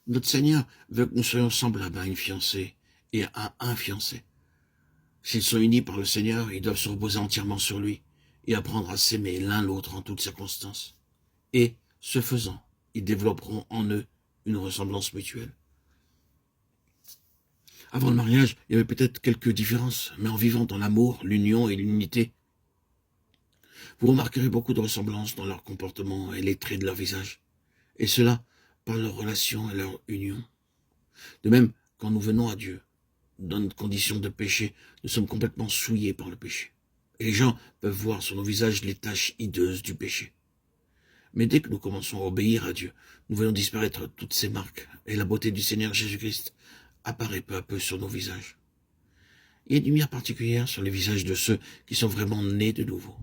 Notre Seigneur veut que nous soyons semblables à une fiancée et à un fiancé. S'ils sont unis par le Seigneur, ils doivent se reposer entièrement sur lui et apprendre à s'aimer l'un l'autre en toutes circonstances. Et, ce faisant, ils développeront en eux une ressemblance mutuelle. Avant le mariage, il y avait peut-être quelques différences, mais en vivant dans l'amour, l'union et l'unité, vous remarquerez beaucoup de ressemblances dans leur comportement et les traits de leur visage. Et cela par leur relation et leur union. De même, quand nous venons à Dieu, dans notre condition de péché, nous sommes complètement souillés par le péché. Et les gens peuvent voir sur nos visages les taches hideuses du péché. Mais dès que nous commençons à obéir à Dieu, nous voyons disparaître toutes ces marques, et la beauté du Seigneur Jésus-Christ apparaît peu à peu sur nos visages. Il y a une lumière particulière sur les visages de ceux qui sont vraiment nés de nouveau.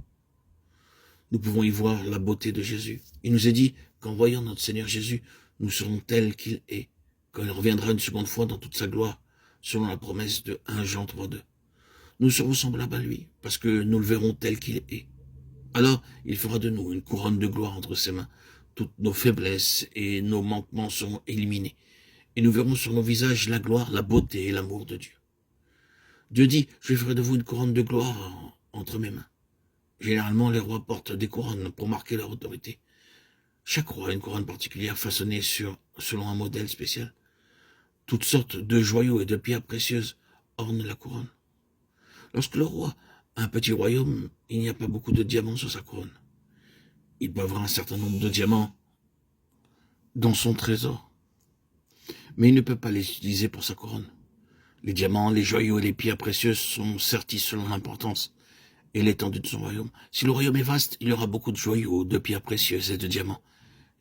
Nous pouvons y voir la beauté de Jésus. Il nous est dit qu'en voyant notre Seigneur Jésus, nous serons tels qu'il est, quand il reviendra une seconde fois dans toute sa gloire, selon la promesse de 1 Jean 3,2. Nous serons semblables à lui, parce que nous le verrons tel qu'il est. Alors, il fera de nous une couronne de gloire entre ses mains. Toutes nos faiblesses et nos manquements seront éliminés. Et nous verrons sur nos visages la gloire, la beauté et l'amour de Dieu. Dieu dit, je ferai de vous une couronne de gloire entre mes mains. Généralement, les rois portent des couronnes pour marquer leur autorité. Chaque roi a une couronne particulière façonnée selon un modèle spécial. Toutes sortes de joyaux et de pierres précieuses ornent la couronne. Lorsque le roi a un petit royaume, il n'y a pas beaucoup de diamants sur sa couronne. Il peut avoir un certain nombre de diamants dans son trésor, mais il ne peut pas les utiliser pour sa couronne. Les diamants, les joyaux et les pierres précieuses sont sertis selon l'importance et l'étendue de son royaume. Si le royaume est vaste, il y aura beaucoup de joyaux, de pierres précieuses et de diamants.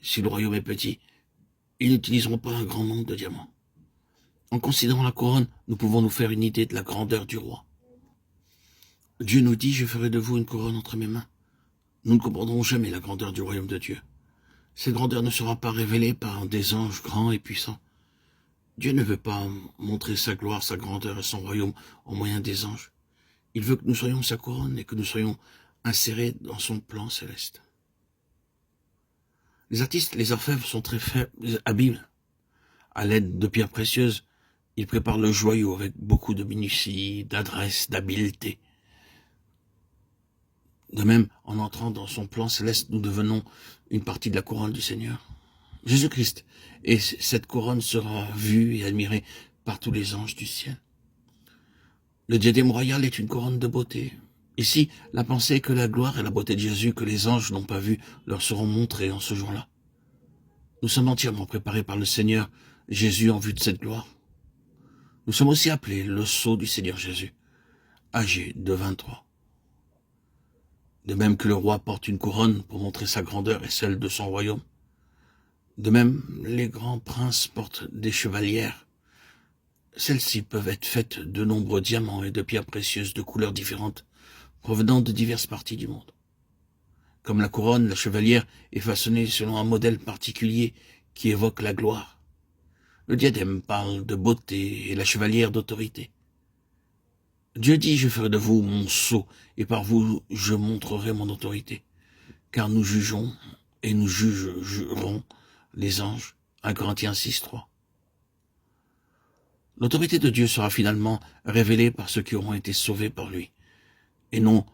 Si le royaume est petit, ils n'utiliseront pas un grand nombre de diamants. En considérant la couronne, nous pouvons nous faire une idée de la grandeur du roi. Dieu nous dit, je ferai de vous une couronne entre mes mains. Nous ne comprendrons jamais la grandeur du royaume de Dieu. Cette grandeur ne sera pas révélée par des anges grands et puissants. Dieu ne veut pas montrer sa gloire, sa grandeur et son royaume au moyen des anges. Il veut que nous soyons sa couronne et que nous soyons insérés dans son plan céleste. Les artistes, les orfèvres sont très habiles. À l'aide de pierres précieuses, ils préparent le joyau avec beaucoup de minutie, d'adresse, d'habileté. De même, en entrant dans son plan céleste, nous devenons une partie de la couronne du Seigneur. Jésus-Christ, et cette couronne sera vue et admirée par tous les anges du ciel. Le diadème royal est une couronne de beauté. Ici, la pensée est que la gloire et la beauté de Jésus que les anges n'ont pas vue leur seront montrées en ce jour-là. Nous sommes entièrement préparés par le Seigneur Jésus en vue de cette gloire. Nous sommes aussi appelés le sceau du Seigneur Jésus, âgé de 23. De même que le roi porte une couronne pour montrer sa grandeur et celle de son royaume. De même, les grands princes portent des chevalières. Celles-ci peuvent être faites de nombreux diamants et de pierres précieuses de couleurs différentes, provenant de diverses parties du monde. Comme la couronne, la chevalière est façonnée selon un modèle particulier qui évoque la gloire. Le diadème parle de beauté et la chevalière d'autorité. Dieu dit, je ferai de vous mon sceau, et par vous je montrerai mon autorité. Car nous jugeons, et nous jugerons les anges. 1 Corinthiens 6:3. L'autorité de Dieu sera finalement révélée par ceux qui auront été sauvés par lui, et non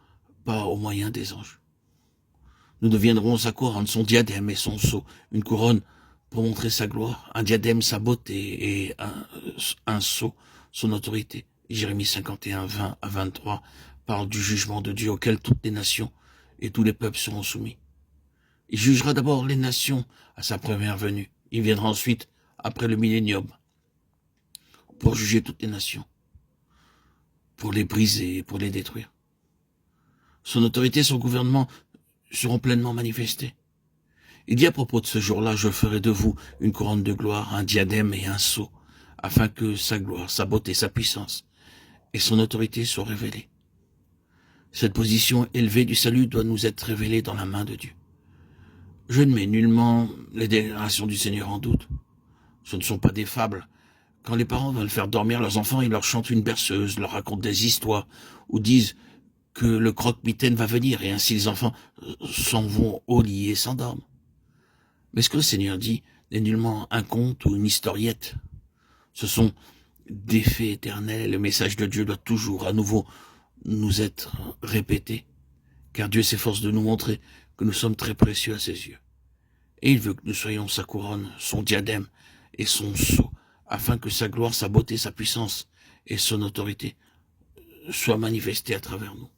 pas au moyen des anges. Nous deviendrons sa couronne, son diadème et son sceau, une couronne pour montrer sa gloire, un diadème sa beauté et un sceau son autorité. Jérémie 51, 20-23 parle du jugement de Dieu auquel toutes les nations et tous les peuples seront soumis. Il jugera d'abord les nations à sa première venue. Il viendra ensuite, après le millénium, pour juger toutes les nations, pour les briser et pour les détruire. Son autorité et son gouvernement seront pleinement manifestés. Il dit à propos de ce jour-là, je ferai de vous une couronne de gloire, un diadème et un sceau, afin que sa gloire, sa beauté, sa puissance et son autorité soient révélées. Cette position élevée du salut doit nous être révélée dans la main de Dieu. Je ne mets nullement les déclarations du Seigneur en doute. Ce ne sont pas des fables. Quand les parents veulent faire dormir leurs enfants, ils leur chantent une berceuse, leur racontent des histoires, ou disent que le croque-mitaine va venir, et ainsi les enfants s'en vont au lit et s'endorment. Mais ce que le Seigneur dit n'est nullement un conte ou une historiette. Ce sont des faits éternels et le message de Dieu doit toujours à nouveau nous être répété, car Dieu s'efforce de nous montrer que nous sommes très précieux à ses yeux. Et il veut que nous soyons sa couronne, son diadème et son sceau, afin que sa gloire, sa beauté, sa puissance et son autorité soient manifestées à travers nous.